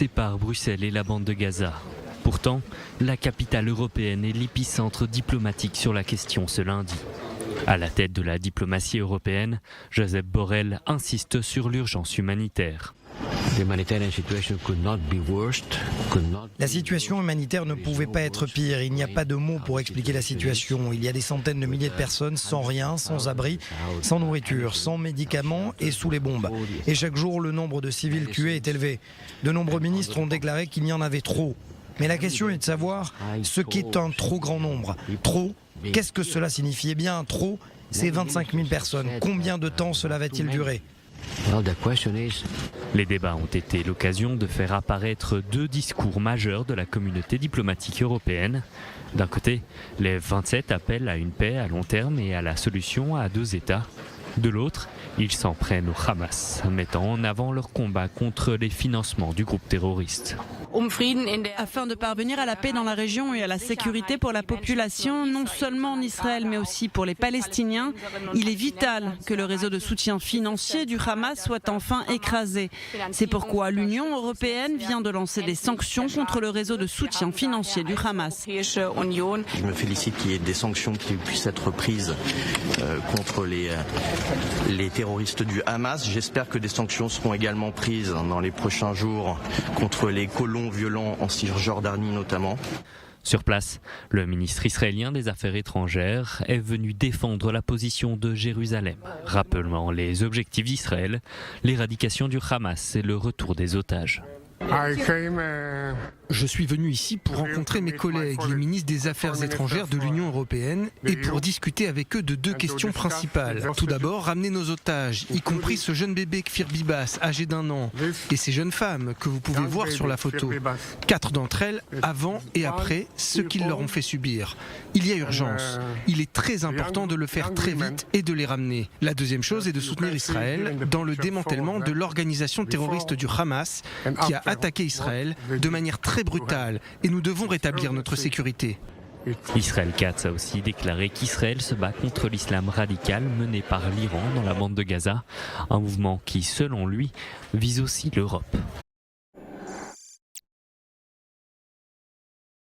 sépare Bruxelles et la bande de Gaza. Pourtant, la capitale européenne est l'épicentre diplomatique sur la question ce lundi. À la tête de la diplomatie européenne, Josep Borrell insiste sur l'urgence humanitaire. La situation humanitaire ne pouvait pas être pire. Il n'y a pas de mots pour expliquer la situation. Il y a des centaines de milliers de personnes sans rien, sans abri, sans nourriture, sans médicaments et sous les bombes. Et chaque jour, le nombre de civils tués est élevé. De nombreux ministres ont déclaré qu'il y en avait trop. Mais la question est de savoir ce qu'est un trop grand nombre. Trop, qu'est-ce que cela signifie? Eh bien, trop, c'est 25 000 personnes. Combien de temps cela va-t-il durer? Les débats ont été l'occasion de faire apparaître deux discours majeurs de la communauté diplomatique européenne. D'un côté, les 27 appellent à une paix à long terme et à la solution à deux États. De l'autre, ils s'en prennent au Hamas, mettant en avant leur combat contre les financements du groupe terroriste. Afin de parvenir à la paix dans la région et à la sécurité pour la population, non seulement en Israël mais aussi pour les Palestiniens, il est vital que le réseau de soutien financier du Hamas soit enfin écrasé. C'est pourquoi l'Union européenne vient de lancer des sanctions contre le réseau de soutien financier du Hamas. Je me félicite qu'il y ait des sanctions qui puissent être prises contre les terroristes du Hamas. J'espère que des sanctions seront également prises dans les prochains jours contre les colons violents en Cisjordanie notamment. Sur place, le ministre israélien des Affaires étrangères est venu défendre la position de Jérusalem, rappelant les objectifs d'Israël, l'éradication du Hamas et le retour des otages. Je suis venu ici pour rencontrer mes collègues, les ministres des Affaires étrangères de l'Union européenne, et pour discuter avec eux de deux questions principales. Tout d'abord, ramener nos otages, y compris ce jeune bébé Kfir Bibas, âgé d'1 an, et ces jeunes femmes que vous pouvez voir sur la photo. 4 d'entre elles, avant et après ce qu'ils leur ont fait subir. Il y a urgence. Il est très important de le faire très vite et de les ramener. La deuxième chose est de soutenir Israël dans le démantèlement de l'organisation terroriste du Hamas, qui a attaqué Israël de manière très brutale, et nous devons rétablir notre sécurité. Israël Katz a aussi déclaré qu'Israël se bat contre l'islam radical mené par l'Iran dans la bande de Gaza, un mouvement qui, selon lui, vise aussi l'Europe.